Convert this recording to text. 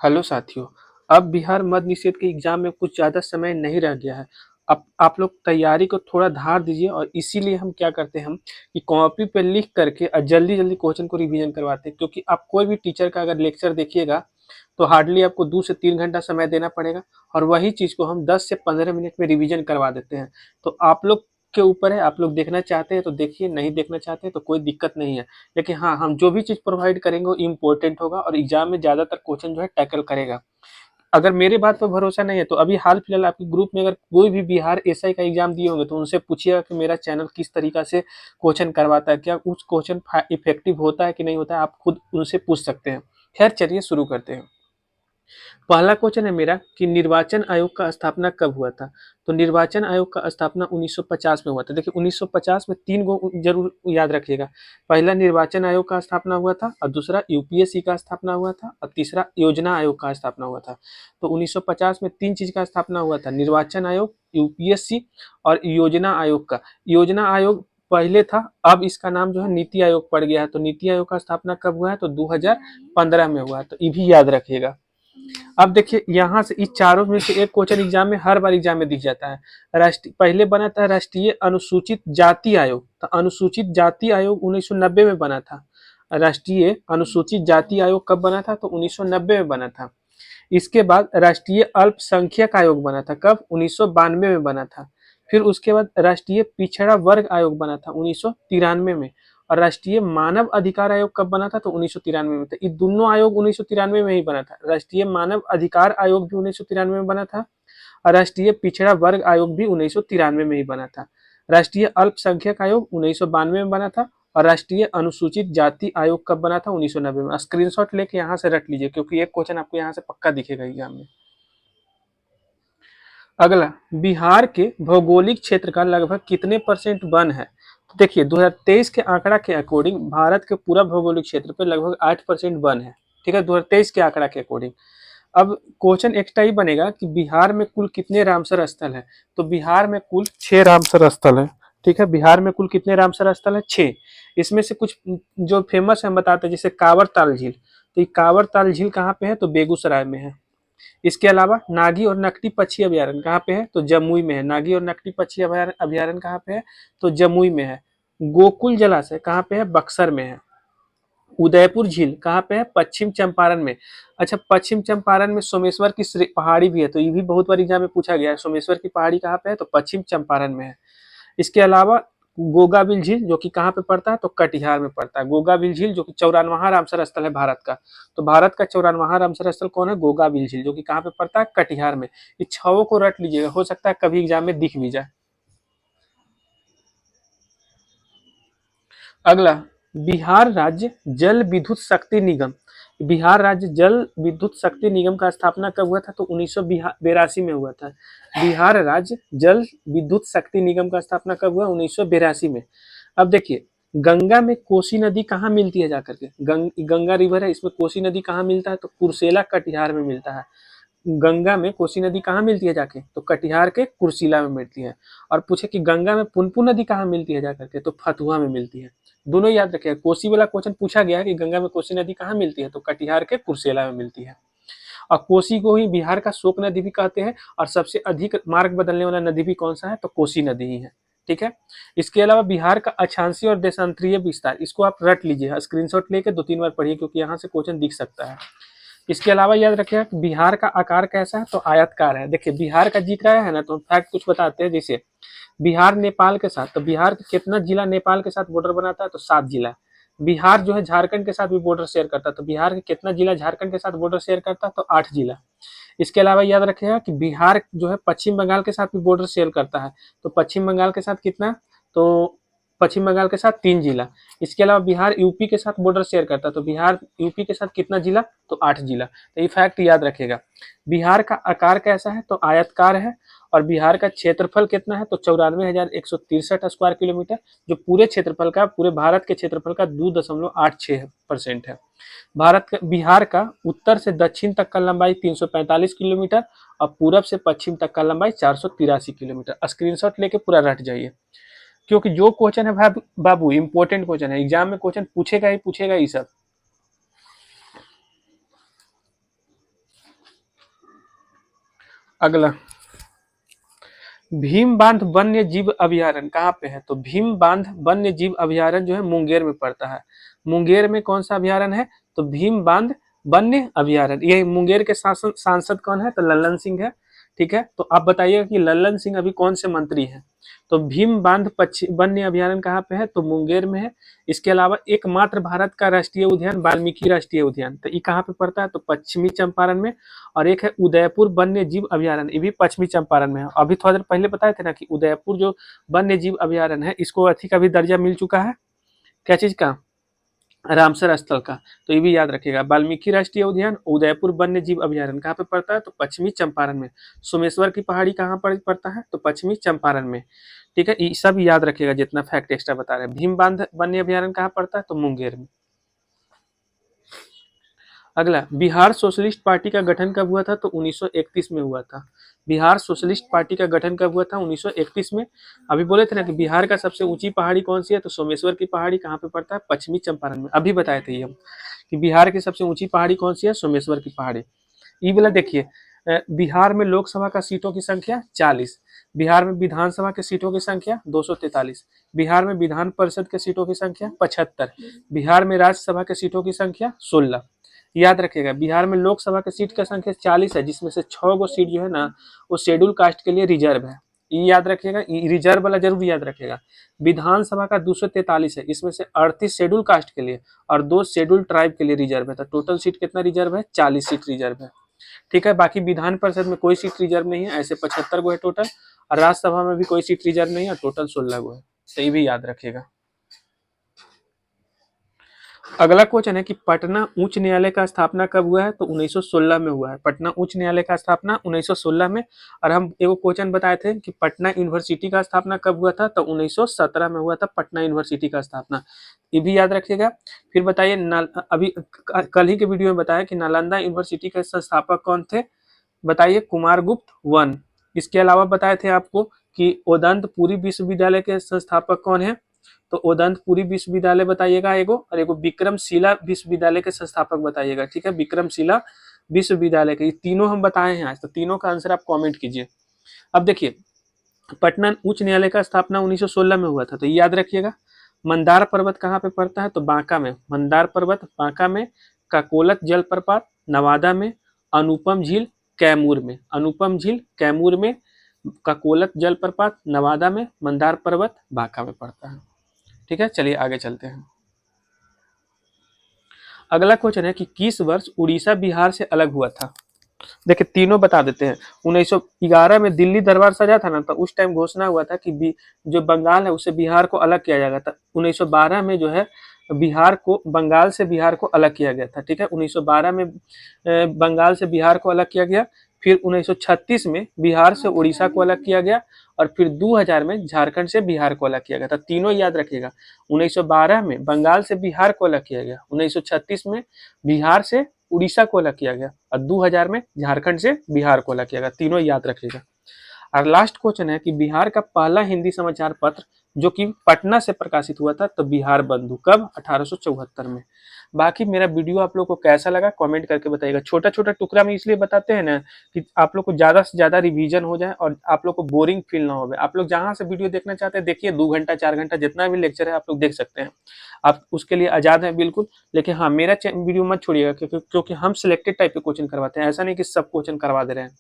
Hello साथियों। अब बिहार मद्य निषेध के एग्जाम में कुछ ज़्यादा समय नहीं रह गया है। अब आप लोग तैयारी को थोड़ा धार दीजिए और इसीलिए हम क्या करते हैं हम कि कॉपी पे लिख करके और जल्दी जल्दी क्वेश्चन को रिवीजन करवाते हैं, क्योंकि आप कोई भी टीचर का अगर लेक्चर देखिएगा तो हार्डली आपको 2 से 3 घंटा समय देना पड़ेगा और वही चीज़ को हम 10 से 15 मिनट में रिवीजन करवा देते हैं। तो आप लोग के ऊपर है, आप लोग देखना चाहते हैं तो देखिए, नहीं देखना चाहते हैं तो कोई दिक्कत नहीं है। लेकिन हाँ, हम जो भी चीज़ प्रोवाइड करेंगे वो इम्पोर्टेंट होगा और एग्जाम में ज़्यादातर क्वेश्चन जो है टैकल करेगा। अगर मेरी बात पर भरोसा नहीं है तो अभी हाल फिलहाल आपके ग्रुप में अगर कोई भी बिहार एसआई का एग्जाम दिए होंगे तो उनसे पूछिएगा कि मेरा चैनल किस तरीका से क्वेश्चन करवाता है, क्या उस क्वेश्चन इफेक्टिव होता है कि नहीं होता है, आप खुद उनसे पूछ सकते हैं। खैर चलिए शुरू करते हैं। पहला क्वेश्चन है मेरा कि निर्वाचन आयोग का स्थापना कब हुआ था। तो निर्वाचन आयोग का स्थापना 1950 में हुआ था। देखिए 1950 में 3 गो जरूर याद रखिएगा। पहला निर्वाचन आयोग का स्थापना हुआ था और दूसरा यूपीएससी का स्थापना हुआ था और तीसरा योजना आयोग का स्थापना हुआ था। तो 1950 में 3 चीज का स्थापना हुआ था, निर्वाचन आयोग, यूपीएससी और योजना आयोग का। योजना आयोग पहले था, अब इसका नाम जो है नीति आयोग पड़ गया है। तो नीति आयोग का स्थापना कब हुआ है, तो 2015 में हुआ है। तो ये भी याद रखिएगा। अब देखिए यहाँ से इस चारों में से एक क्वेश्चन एग्जाम में हर बार एग्जाम में दिख जाता है। राष्ट्रीय पहले बना था राष्ट्रीय अनुसूचित जाति आयोग। तो अनुसूचित जाति आयोग 1990 में बना था। राष्ट्रीय अनुसूचित जाति आयोग कब बना था, तो 1990 में बना था। इसके बाद राष्ट्रीय अल्पसंख्यक आयोग बना था, कब, 1992 में बना था। फिर उसके बाद राष्ट्रीय पिछड़ा वर्ग आयोग बना था 1993 में। और राष्ट्रीय मानव अधिकार आयोग कब बना था, तो 1993 में था। ये दोनों आयोग 1993 में ही बना था। राष्ट्रीय मानव अधिकार आयोग भी 1993 में बना था और राष्ट्रीय पिछड़ा वर्ग आयोग भी 1993 में ही बना था। राष्ट्रीय अल्पसंख्यक आयोग 1992 में बना था और राष्ट्रीय अनुसूचित जाति आयोग कब बना था, 1990 में। स्क्रीनशॉट लेके यहाँ से रट लीजिए, क्योंकि एक क्वेश्चन आपको यहाँ से पक्का दिखेगा एग्जाम में। अगला, बिहार के भौगोलिक क्षेत्र का लगभग कितने परसेंट वन है। तो देखिए 2023 के आंकड़ा के अकॉर्डिंग भारत के पूरा भौगोलिक क्षेत्र पे लगभग 8% वन है। ठीक है, 2023 के आंकड़ा के अकॉर्डिंग। अब क्वेश्चन एक्स्ट्रा ही बनेगा कि बिहार में कुल कितने रामसर स्थल है। तो बिहार में कुल 6 रामसर स्थल है। ठीक है, बिहार में कुल कितने रामसर स्थल है, 6। इसमें से कुछ जो फेमस है हम बताते हैं, जैसे कांवर ताल झील। तो ये कांवर ताल झील कहाँ पे है, तो बेगूसराय में है। इसके अलावा नागी और नकटी पक्षी अभ्यारण्य कहाँ पे है, तो जमुई में है। नागी और नकटी पक्षी अभ्यारण्य कहाँ पे है, तो जमुई में है। गोकुल जलाशय कहाँ पे है, बक्सर में है। उदयपुर झील कहाँ पे है, पश्चिम चंपारण में। अच्छा, पश्चिम चंपारण में सोमेश्वर की पहाड़ी भी है, तो ये भी बहुत बार एग्जाम में पूछा गया है। सोमेश्वर की पहाड़ी कहाँ पे है, तो पश्चिम चंपारण में है। इसके अलावा गोगाबिल झील जो कि कहाँ पे पड़ता है, तो कटिहार में पड़ता है। गोगाबिल झील जो कि 54वां रामसर स्थल है भारत का। तो भारत का 54वां रामसर स्थल कौन है, गोगाबिल झील, जो कि कहाँ पे पड़ता है, कटिहार में। इस छवों को रट लीजिएगा, हो सकता है कभी एग्जाम में दिख भी जाए। अगला, बिहार राज्य जल विद्युत शक्ति निगम। बिहार राज्य जल विद्युत शक्ति निगम का स्थापना कब हुआ था, तो 1982 में हुआ था। बिहार राज्य जल विद्युत शक्ति निगम का स्थापना कब हुआ, 1982 में। अब देखिए, गंगा में कोसी नदी कहाँ मिलती है जाकर के, गंगा रिवर है, इसमें कोसी नदी कहाँ मिलता है, तो कुर्सेला कटिहार में मिलता है। गंगा में कोसी नदी कहाँ मिलती है जाके, तो कटिहार के कुर्सेला में मिलती है। और पूछे कि गंगा में पुनपुन नदी कहाँ मिलती है जाकर के, तो फतुहा में मिलती है। दोनों याद रखिए, कोसी वाला क्वेश्चन पूछा गया है कि गंगा में कोसी नदी कहाँ मिलती है, तो कटिहार के कुर्सेला में मिलती है। और कोसी को ही बिहार का शोक नदी भी कहते हैं। और सबसे अधिक मार्ग बदलने वाला नदी भी कौन सा है, तो कोसी नदी ही है। ठीक है। इसके अलावा बिहार का अक्षांशीय और देशांतरीय विस्तार, इसको आप रट लीजिए, स्क्रीनशॉट लेके 2-3 बार पढ़िए, क्योंकि यहाँ से क्वेश्चन दिख सकता है। इसके अलावा याद रखिएगा कि बिहार का आकार कैसा है, तो आयतकार है। देखिए बिहार का जिक्र आया है ना, तो फैक्ट कुछ बताते हैं। जैसे बिहार नेपाल के साथ, तो बिहार का कितना जिला नेपाल के साथ बॉर्डर बनाता है, तो 7 जिला। बिहार जो है झारखंड के साथ भी बॉर्डर शेयर करता है, तो बिहार के कितना जिला झारखंड के साथ बॉर्डर शेयर करता है, तो 8 जिला। इसके अलावा याद रखिएगा कि बिहार जो है पश्चिम बंगाल के साथ भी बॉर्डर शेयर करता है। तो पश्चिम बंगाल के साथ कितना, तो पश्चिम बंगाल के साथ 3 जिला। इसके अलावा बिहार यूपी के साथ बॉर्डर शेयर करता है, तो बिहार यूपी के साथ कितना जिला, तो 8 जिला। तो ये फैक्ट याद रखेगा। बिहार का आकार कैसा है, तो आयतकार है। और बिहार का क्षेत्रफल कितना है, तो 94,163 स्क्वायर किलोमीटर, जो पूरे क्षेत्रफल का, पूरे भारत के क्षेत्रफल का 2.86% है। बिहार का उत्तर से दक्षिण तक का लंबाई 345 किलोमीटर और पूरब से पश्चिम तक का लंबाई 483 किलोमीटर। स्क्रीनशॉट लेके पूरा रट जाइए, क्योंकि जो क्वेश्चन है भाई बाबू इंपॉर्टेंट क्वेश्चन है, एग्जाम में क्वेश्चन पूछेगा ही पूछेगा ये सब। अगला, भीम बांध वन्य जीव अभयारण्य कहाँ पे है? तो भीम बांध वन्य जीव अभयारण्य जो है मुंगेर में पड़ता है। मुंगेर में कौन सा अभयारण्य है? तो भीम बांध वन्य अभयारण्य। ये मुंगेर के सांसद कौन है? तो लल्लन सिंह है। ठीक है, तो आप बताइएगा कि लल्लन सिंह अभी कौन से मंत्री हैं? तो भीम बांध वन्य अभयारण्य कहाँ पे है? तो मुंगेर में है। इसके अलावा एकमात्र भारत का राष्ट्रीय उद्यान वाल्मीकि राष्ट्रीय उद्यान, तो ये कहाँ पे पड़ता है? तो पश्चिमी चंपारण में। और एक है उदयपुर वन्य जीव अभयारण्य, ये भी पश्चिमी चंपारण में है। अभी थोड़ा देर पहले बताए थे ना कि उदयपुर जो वन्य जीव अभयारण्य है इसको अथी का भी दर्जा मिल चुका है, क्या चीज का? रामसर स्थल का। तो ये भी याद रखिएगा, वाल्मीकि राष्ट्रीय उद्यान, उदयपुर वन्य जीव अभयारण्य कहाँ पे पड़ता है? तो पश्चिमी चंपारण में। सोमेश्वर की पहाड़ी कहाँ पर पड़ता है? तो पश्चिमी चंपारण में। ठीक है, ये सब याद रखिएगा जितना फैक्ट एक्स्ट्रा बता रहे हैं। भीम बांध वन्य अभयारण्य कहाँ पड़ता है? तो मुंगेर में। अगला, बिहार सोशलिस्ट पार्टी का गठन कब हुआ था? तो 1931 में हुआ था। बिहार सोशलिस्ट पार्टी का गठन कब हुआ था? 1931 में। अभी बोले थे ना कि बिहार का सबसे ऊंची पहाड़ी कौन सी है? तो सोमेश्वर की पहाड़ी कहाँ पे पड़ता है? पश्चिमी चंपारण में। अभी बताए थे ये हम कि बिहार की सबसे ऊंची पहाड़ी कौन सी है? सोमेश्वर की पहाड़ी। ये वाला देखिए, बिहार में लोकसभा का सीटों की संख्या 40, बिहार में विधानसभा के सीटों की संख्या 243, बिहार में विधान परिषद के सीटों की संख्या 75, बिहार में राज्यसभा के सीटों की संख्या 16। याद रखिएगा, बिहार में लोकसभा के सीट का संख्या 40 है, जिसमें से 6 गो सीट जो है ना वो शेड्यूल कास्ट के लिए रिजर्व है। ये याद रखिएगा, रिजर्व वाला जरूर याद रखिएगा। विधानसभा का 243 है, इसमें से 38 शेड्यूल कास्ट के लिए और 2 शेड्यूल ट्राइब के लिए रिजर्व है। तो टोटल सीट कितना रिजर्व है? 40 सीट रिजर्व है। ठीक है, बाकी विधान परिषद में कोई सीट रिजर्व नहीं है, ऐसे 75 गो है टोटल। और राज्यसभा में भी कोई सीट रिजर्व नहीं है, टोटल 16 गो है। तो ये भी याद रखिएगा। अगला क्वेश्चन है कि पटना उच्च न्यायालय का स्थापना कब हुआ है? तो 1916 में हुआ है। पटना उच्च न्यायालय का स्थापना 1916 में। और हम एगो क्वेश्चन बताए थे कि पटना यूनिवर्सिटी का स्थापना कब हुआ था? तो 1917 में हुआ था पटना यूनिवर्सिटी का स्थापना। ये भी याद रखिएगा। फिर बताइए, अभी कल ही के वीडियो में बताया कि नालंदा यूनिवर्सिटी के संस्थापक कौन थे? बताइए, कुमारगुप्त वन। इसके अलावा बताए थे आपको कि ओदंतपुरी विश्वविद्यालय के संस्थापक कौन है? तो ओदंतपुरी विश्वविद्यालय बताइएगा एगो, और एगो विक्रमशिला विश्वविद्यालय के संस्थापक बताइएगा। ठीक है, विक्रमशिला विश्वविद्यालय के। ये तीनों हम बताए हैं आज, तो तीनों का आंसर आप कमेंट कीजिए। अब देखिए, पटना उच्च न्यायालय का स्थापना 1916 में हुआ था, तो याद रखिएगा। मंदार पर्वत कहाँ पे पड़ता है? तो बांका में। मंदार पर्वत बांका में। काकोलत जलप्रपात नवादा में। अनुपम झील कैमूर में। अनुपम झील कैमूर में। काकोलत जलप्रपात नवादा में। मंदार पर्वत बांका में पड़ता है। ठीक है, चलिए आगे चलते हैं। अगला क्वेश्चन है कि किस वर्ष उड़ीसा बिहार से अलग हुआ था? देखिए, तीनों बता देते हैं। 1911 में दिल्ली दरबार सजा था ना, तो उस टाइम घोषणा हुआ था कि जो बंगाल है उसे बिहार को अलग किया जाएगा था। 1912 में जो है बिहार को, बंगाल से बिहार को अलग किया गया था। ठीक है, 1912 में बंगाल से बिहार को अलग किया गया। फिर 1936 में बिहार से उड़ीसा को अलग किया गया। और फिर 2000 में झारखंड से बिहार को अलग किया गया था। तीनों याद रखिएगा। 1912 में बंगाल से बिहार को अलग किया गया, 1936 में बिहार से उड़ीसा को अलग किया गया, और 2000 में झारखंड से बिहार को अलग किया गया। तीनों याद रखिएगा। और लास्ट क्वेश्चन है कि बिहार का पहला हिंदी समाचार पत्र जो कि पटना से प्रकाशित हुआ था, तो बिहार बंधु, कब? 1874 में। बाकी मेरा वीडियो आप लोग को कैसा लगा कमेंट करके बताइएगा। छोटा छोटा टुकड़ा में इसलिए बताते हैं ना कि आप लोग को ज्यादा से ज्यादा रिवीजन हो जाए और आप लोग को बोरिंग फील ना हो। आप लोग जहां से वीडियो देखना चाहते हैं देखिए, 2 घंटा 4 घंटा जितना भी लेक्चर है आप लोग देख सकते हैं। आप उसके लिए आजाद हैं बिल्कुल। लेकिन हाँ, मेरा वीडियो मत छोड़िएगा, क्योंकि हम सिलेक्टेड टाइप के क्वेश्चन करवाते हैं, ऐसा नहीं कि सब क्वेश्चन करवा दे रहे हैं।